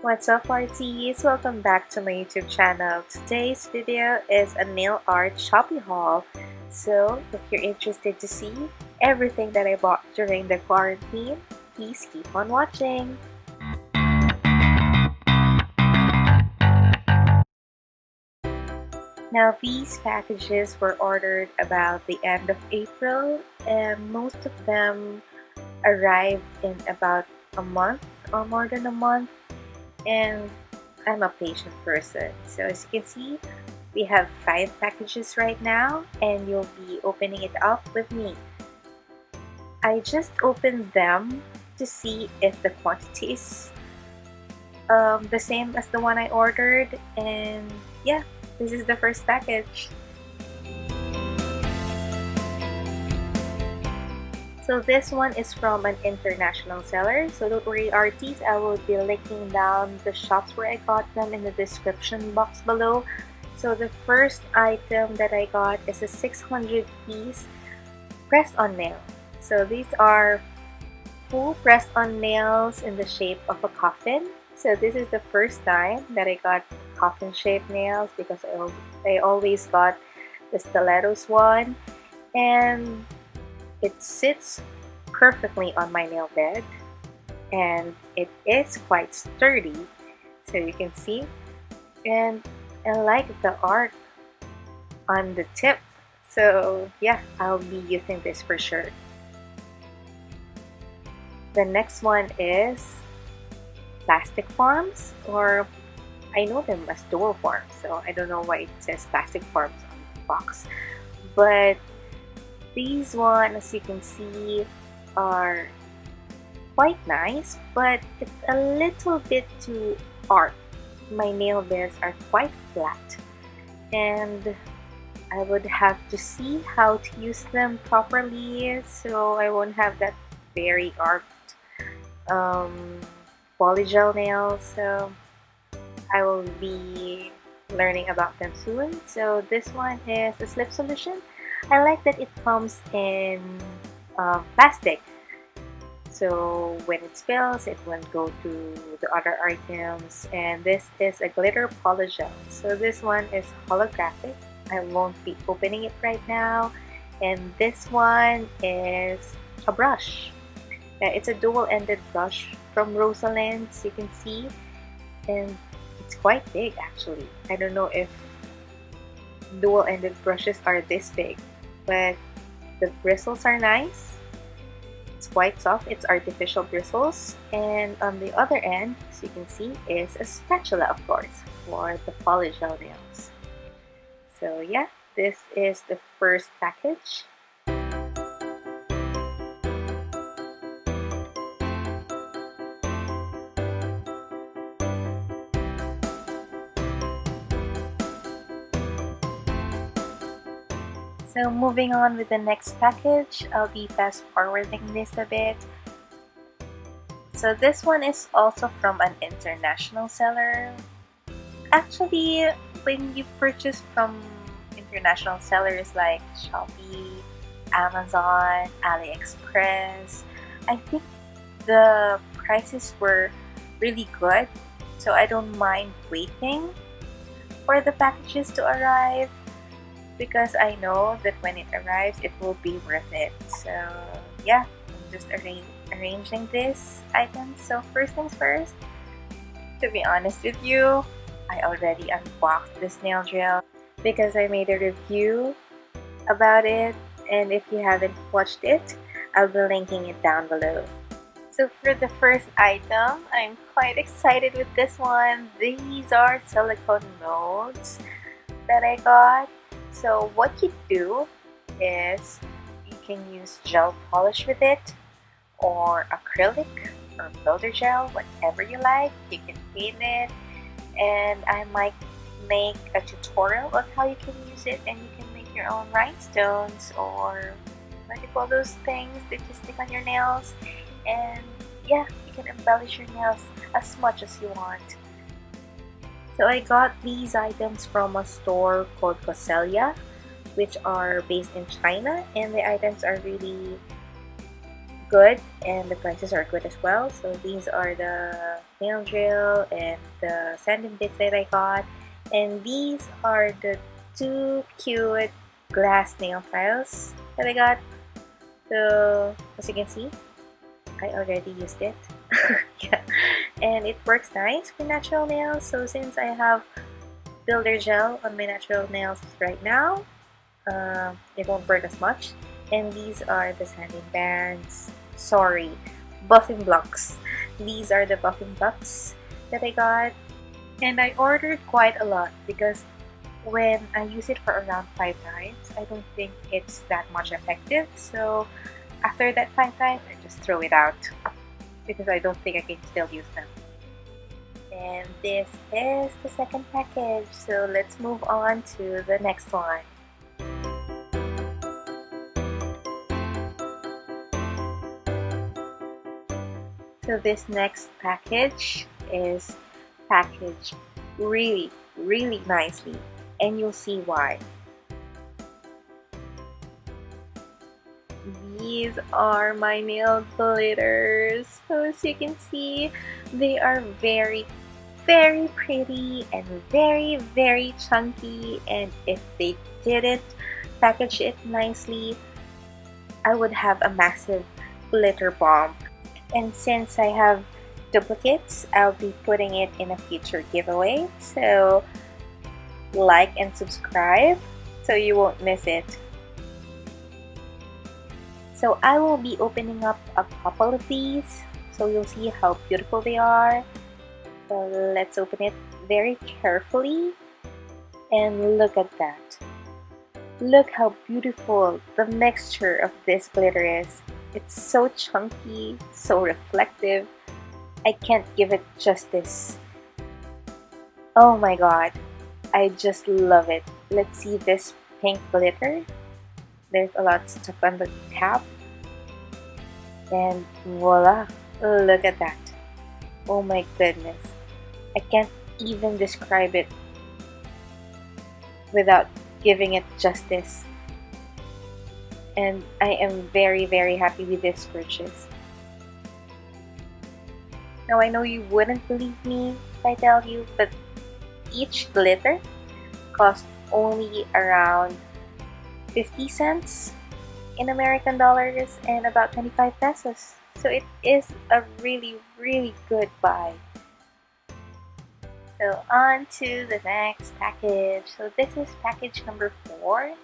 What's up, Artsies? Welcome back to my YouTube channel. Today's video is a nail art Shopee haul. So, if you're interested to see everything that I bought during the quarantine, please keep on watching. Now, these packages were ordered about the end of April, and most of them arrived in about a month or more than a month. And I'm a patient person. So as you can see, we have 5 packages right now and you'll be opening it up with me. I just opened them to see if the quantity is the same as the one I ordered, and yeah, this is the first package. So this one is from an international seller, so don't worry, Artsies, I will be linking down the shops where I got them in the description box below. So the first item that I got is a 600 piece press-on nail. So these are full press-on nails in the shape of a coffin. So this is the first time that I got coffin-shaped nails because I always got the stilettos one, and it sits perfectly on my nail bed and it is quite sturdy, so you can see, and I like the arc on the tip. So yeah, I'll be using this for sure. The next one is plastic forms, or I know them as dual forms, so I don't know why it says plastic forms on the box, but these ones, as you can see, are quite nice, but it's a little bit too arched. My nail beds are quite flat, and I would have to see how to use them properly so I won't have that very arched polygel nails. So I will be learning about them soon. So this one is a slip solution. I like that it comes in plastic, so when it spills it won't go to the other items. And this is a glitter polygel, so this one is holographic. I won't be opening it right now. And this one is a brush. It's a dual-ended brush from Rosalind, so you can see, and it's quite big actually. I don't know if dual-ended brushes are this big, but the bristles are nice. It's quite soft. It's artificial bristles. And on the other end, as you can see, is a spatula, of course, for the polygel nails. So yeah, this is the first package. So moving on with the next package, I'll be fast forwarding this a bit. So this one is also from an international seller. Actually, when you purchase from international sellers like Shopee, Amazon, AliExpress, I think the prices were really good, so I don't mind waiting for the packages to arrive, because I know that when it arrives, it will be worth it. So yeah, I'm just arranging this item. So first things first, to be honest with you, I already unboxed this nail gel because I made a review about it, and if you haven't watched it, I'll be linking it down below. So for the first item, I'm quite excited with this one. These are silicone molds that I got. So what you do is you can use gel polish with it, or acrylic, or builder gel, whatever you like. You can paint it, and I might make a tutorial on how you can use it, and you can make your own rhinestones, or what do you call those things that you stick on your nails. And yeah, you can embellish your nails as much as you want. So I got these items from a store called Coselia, which are based in China, and the items are really good and the prices are good as well. So these are the nail drill and the sanding bits that I got. And these are the two cute glass nail files that I got. So as you can see, I already used it. Yeah. And it works nice for natural nails. So since I have builder gel on my natural nails right now, it won't burn as much. And these are the sanding bands. Sorry, buffing blocks. These are the buffing blocks that I got. And I ordered quite a lot because when I use it for around 5 times, I don't think it's that much effective. So after that 5 times, I just throw it out because I don't think I can still use them. And this is the second package. So let's move on to the next one. So this next package is packaged really nicely, and you'll see why. These are my nail glitters. So as you can see, they are very pretty and very chunky, and if they didn't package it nicely, I would have a massive glitter bomb. And since I have duplicates, I'll be putting it in a future giveaway. So like and subscribe so you won't miss it. So I will be opening up a couple of these so you'll see how beautiful they are. So let's open it very carefully, and look at that. Look how beautiful the mixture of this glitter is. It's so chunky, so reflective. I can't give it justice. Oh my god, I just love it. Let's see this pink glitter. There's a lot stuck on the cap. And voila, look at that. Oh my goodness. I can't even describe it without giving it justice. And I am very happy with this purchase. Now I know you wouldn't believe me if I tell you, but each glitter cost only around 50 cents in American dollars and about 25 pesos. So it is a really good buy. So on to the next package. So this is package number 4.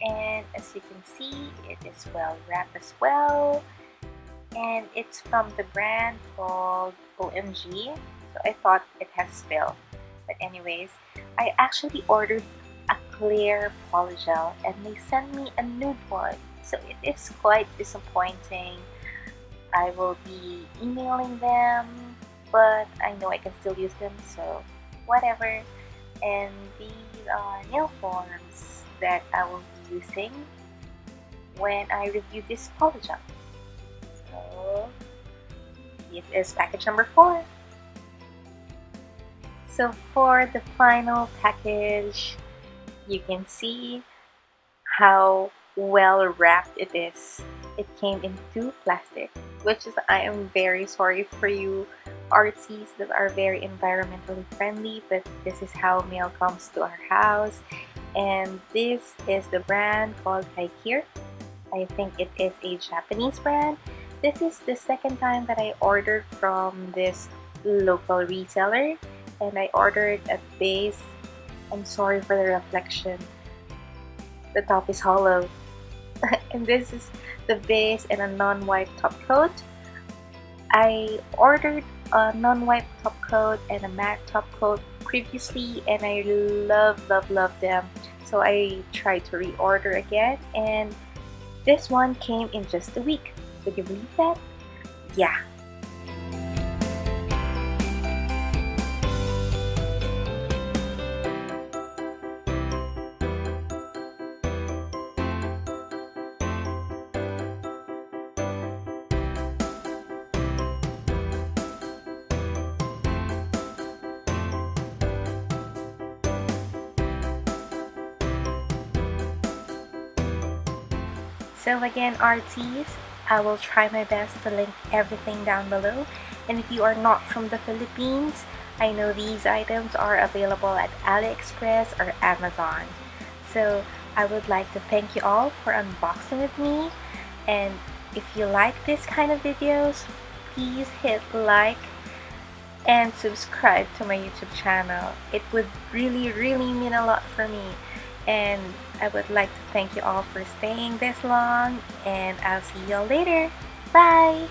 And as you can see, it is well wrapped as well. And it's from the brand called OMG. So I thought it has spill. But anyways, I actually ordered a clear polygel and they sent me a nude one. So it is quite disappointing. I will be emailing them, but I know I can still use them, so whatever. And these are nail forms that I will be using when I review this polygel. So this is package number 4. So for the final package, you can see how well wrapped it is. It came in 2 plastic, which is, I am very sorry for you Artsies that are very environmentally friendly, but this is how mail comes to our house. And this is the brand called Kaikir. I think it is a Japanese brand. This is the second time that I ordered from this local reseller, and I ordered a base. I'm sorry for the reflection. The top is hollow. And this is the base and a non-wipe top coat. I ordered a non-wipe top coat and a matte top coat previously, and I love them. So I tried to reorder again, and this one came in just a week. Would you believe that? Yeah. So again, Artsies, I will try my best to link everything down below. And if you are not from the Philippines, I know these items are available at AliExpress or Amazon. So I would like to thank you all for unboxing with me. And if you like this kind of videos, please hit like and subscribe to my YouTube channel. It would really mean a lot for me. And I would like to thank you all for staying this long, and I'll see you all later. Bye!